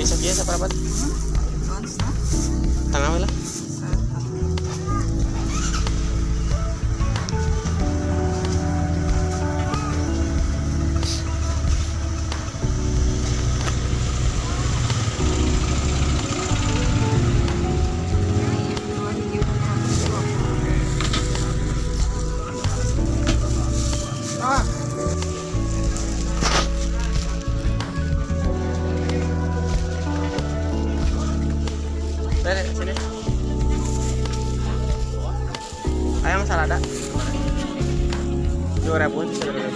isa biya sa parapat. Tanga wala. Sini. Ayam salada. 2.000 bisa dulu.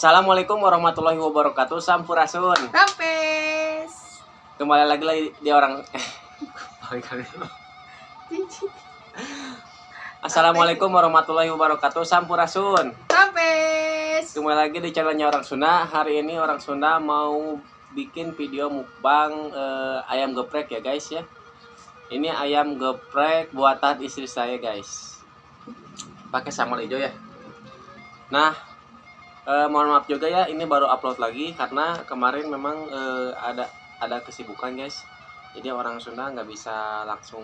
Assalamualaikum warahmatullahi wabarakatuh. Sampurasun. Rampes. Kembali lagi di orang. Assalamualaikum warahmatullahi wabarakatuh. Sampurasun. Rampes. Kembali lagi di channelnya Orang Sunda. Hari ini Orang Sunda mau bikin video mukbang ayam geprek ya guys ya. Ini ayam geprek buatan istri saya guys. Pakai sambal hijau ya. Nah. Mohon maaf juga ya, ini baru upload lagi karena kemarin memang ada kesibukan guys. Jadi orang Sunda nggak bisa langsung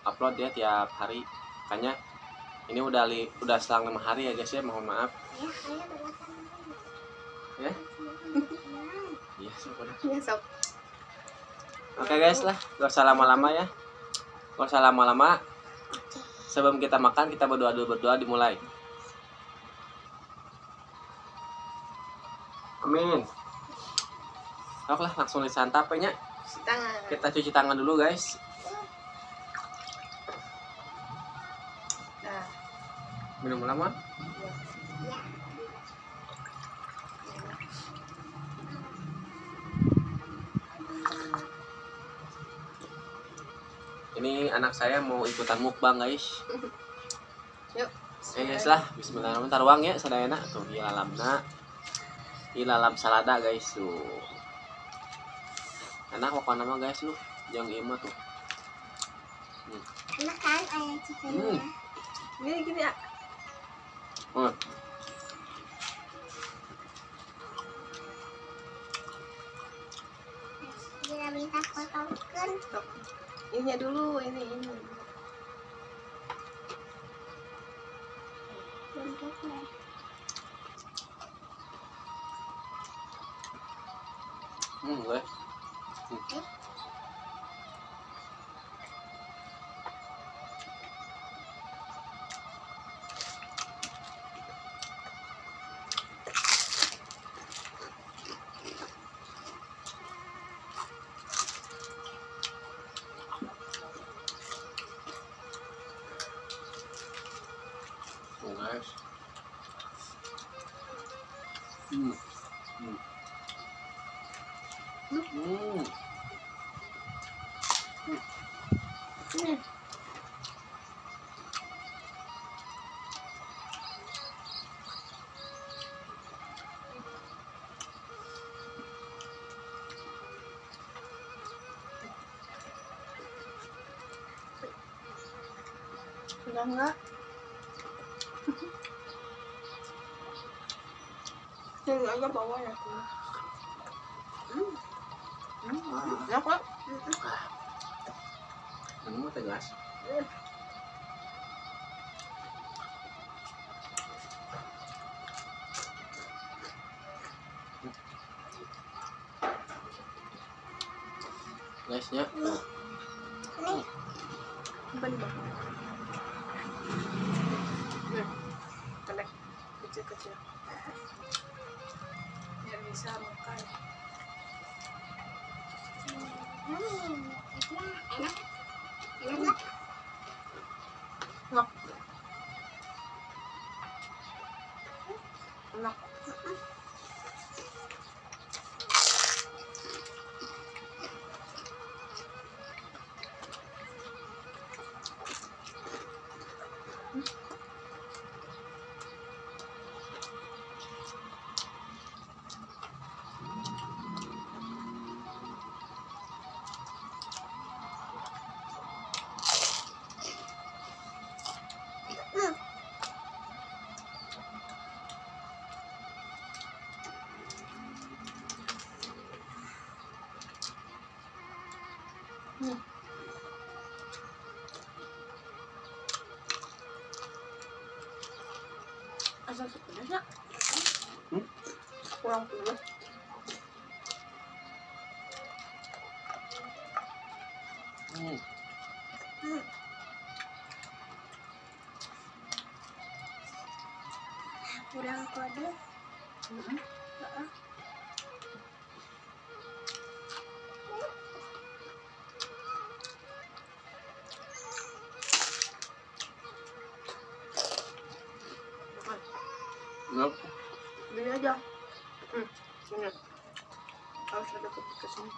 upload ya tiap hari. Makanya ini udah selang 5 hari ya guys ya, mohon maaf. Ya? Iya sob. Oke guys lah, gak usah lama-lama ya. Gak usah lama-lama. Sebelum kita makan kita berdoa dimulai. Amin. Oke lah, langsung disantap nya. Kita cuci tangan dulu guys. Minum lama. Ini anak saya mau ikutan mukbang guys. Yuk. Guys lah, bismillahirrahmanirrahim. Taruang ya sadayana tuh di alamna. Ilalam salada guys tuh. Enak kok nama guys lu. Jangan ima tuh. Enak kan ayam chickennya. Gini ya. Kita minta potongkan. Ini dulu, ini. Bentuknya. Gue. Hmm. Hmm. Hmm. Ini. Udah enggak? Ini aja bawa ya. Enak kok. Ini mah tegas. Guysnya. Apa nih bang? Nih, pendek, kecil-kecil. Biar bisa makan. Enak. Enak nggak? Enak. Enak. Asal sepedas ya? Kurang pedas. Hmm. Kurang kode. Nope. Gini aja. Sini. Harus ada ke sini.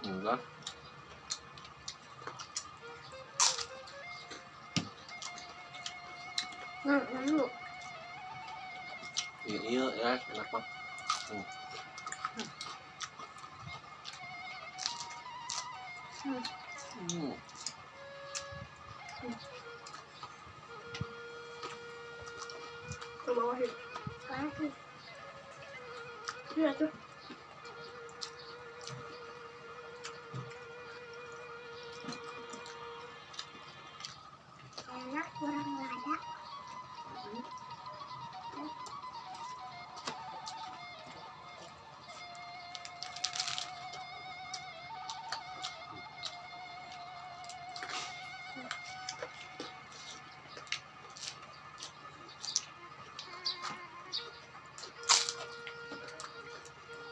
Enggak. Dulu. Iya, ya, enak mah. Ke bawah ya. Lagi. Iya tuh. Enak kurang lada.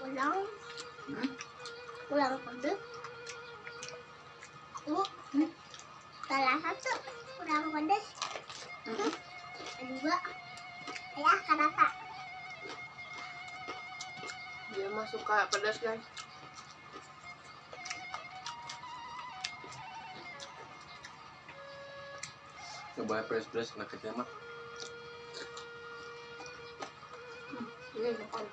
Kurang. Kurang pedes. Salah satu kurang pedes. Kedua, ya kenapa? Dia mah suka pedas guys. Coba fresh anak kecil mah. Ini makan.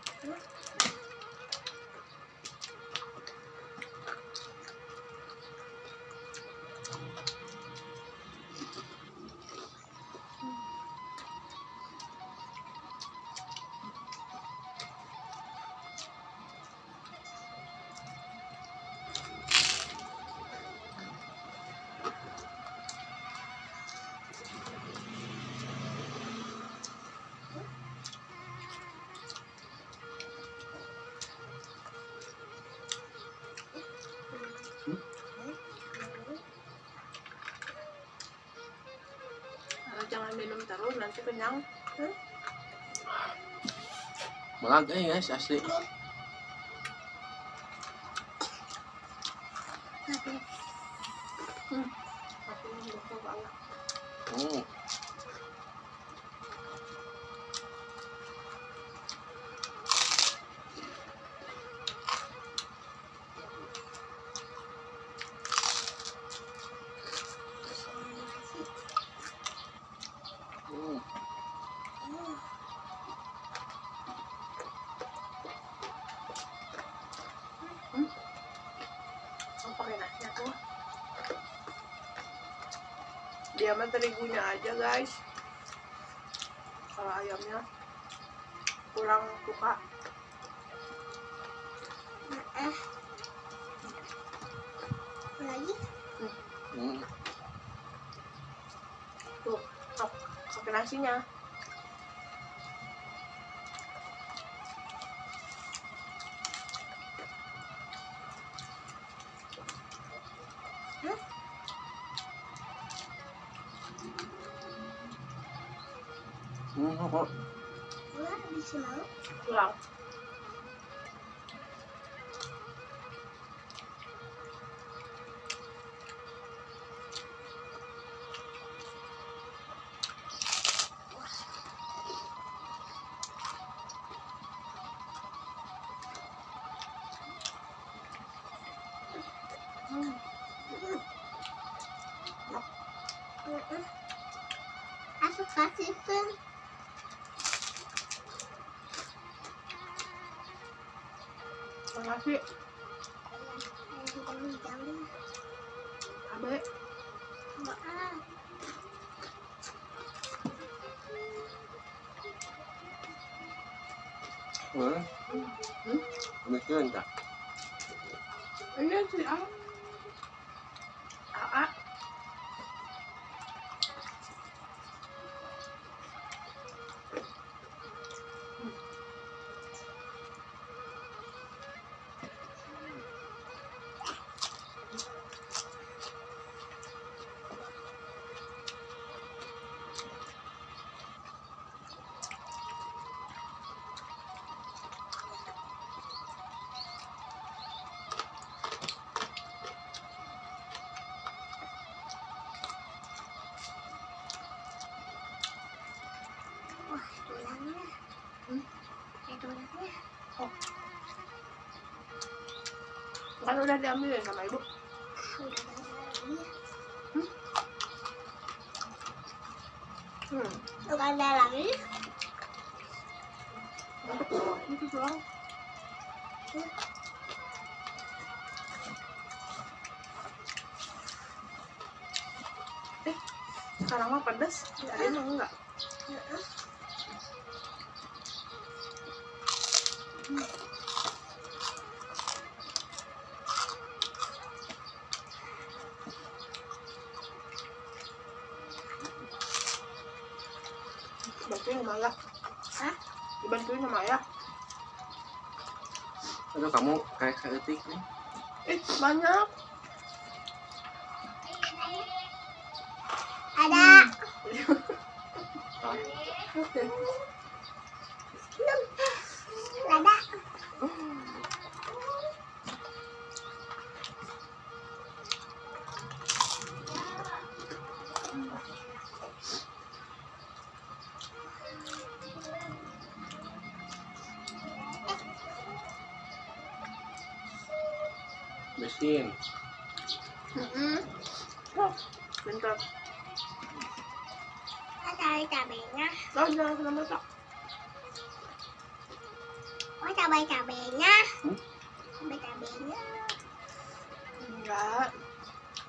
Masih kenyang. Malag guys, asli. Tapi Tapi mendukung banget. Hmm. Hmm. Ang pakai nasinya tuh. Dia mah terigunya aja guys. Kalau ayamnya kurang suka. lagi Hmm. Tuh, pakai nasinya. Kok keluar bisa mau. Kurang. Aku kasih pun. Nasi abe. Betul tak? Iya sih ah. Ah. Wah, tulangnya. Tulangnya. Kan udah diambilin sama ibu. Udah ada lagi. Udah ada lagi. Itu doang. Sekarang mah pedas. Tadi mah enggak. Dibantuin sama ayah. Hah? Dibantuin sama ayah. Aduh kamu kayak ketik nih. Banyak. Ada. Ada. Mesin. Bentar. Ada cabenya. Oh, jangan kena mata. Oh, cabai-cabainya. Hmm? Cabai-cabainya. Enggak.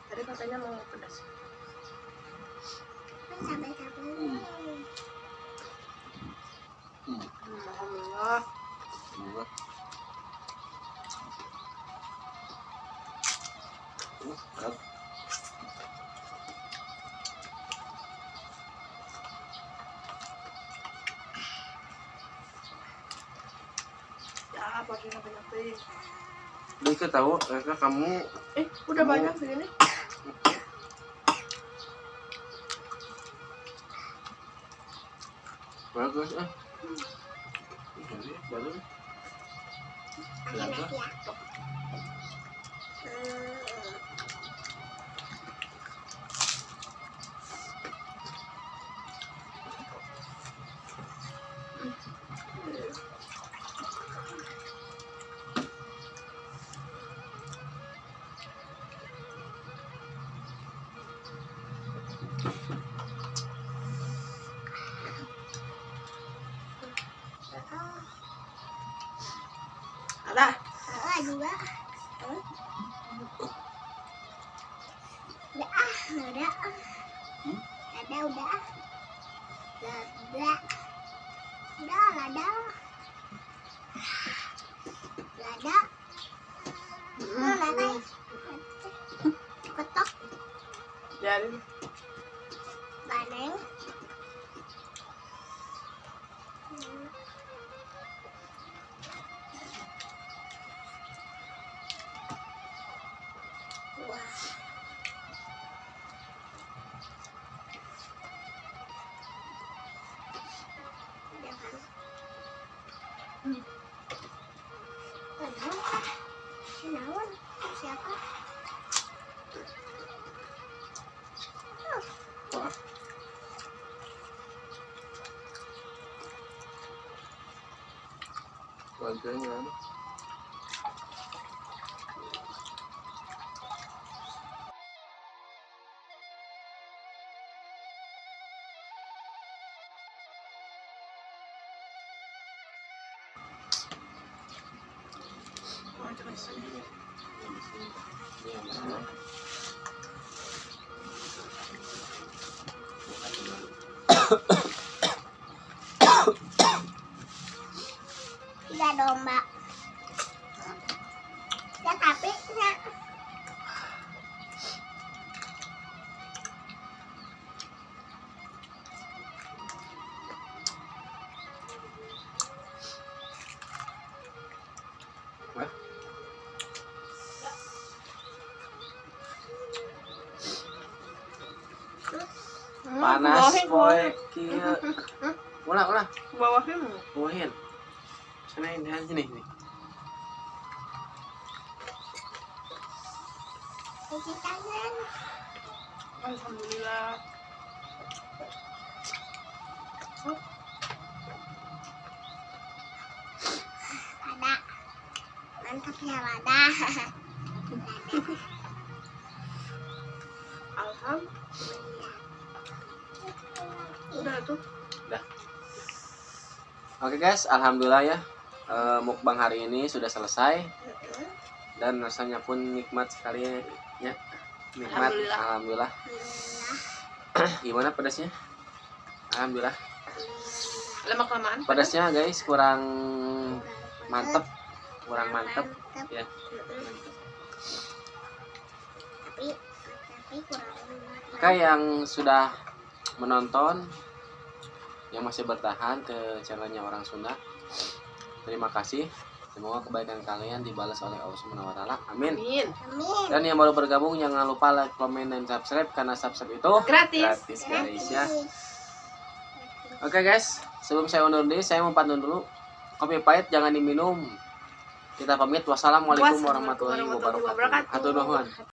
Tadi katanya mau pedas. Oh, cabai-cabainya. Alhamdulillah. Dua. Berat. Ya, porsinya banyak deh. Dia tahu, mereka kamu Udah banyak segini. Bagus bagus. Pakai nasi ya. Ada. Juga. Udah udah. Ada udah. Udah. Udah lada. Lada. Lada. Ketok. Jadi Baneng. Wah. Kenalan. Siapa? Keluarganya Tiga domba. Ya tapi ya. panas poe kieu. Ulah. bawahnya Buahin. Sana ini sini nih. Cuci tangan. alhamdulillah. Lada. Mantap ya lada. Alhamdulillah. Udah tuh. Oke guys, alhamdulillah ya. Mukbang hari ini sudah selesai dan rasanya pun nikmat sekali ya. Nikmat. Alhamdulillah. Alhamdulillah. Gimana pedasnya? Alhamdulillah. Lama kelamaan. Pedasnya guys kurang mantep, kurang mantep ya. Tapi kurang. Oke, yang sudah menonton, yang masih bertahan ke channelnya Orang Sunda, terima kasih. Semoga kebaikan kalian dibalas oleh Allah Subhanahu wa taala. Amin. Amin. Amin. Dan yang baru bergabung jangan lupa like, komen, dan subscribe karena subscribe itu Gratis. guys ya. Oke guys, sebelum saya undur diri, saya mau pantun dulu. Kopi pahit jangan diminum. Kita pamit. Wassalamualaikum warahmatullahi wabarakatuh. Hatur nuhun.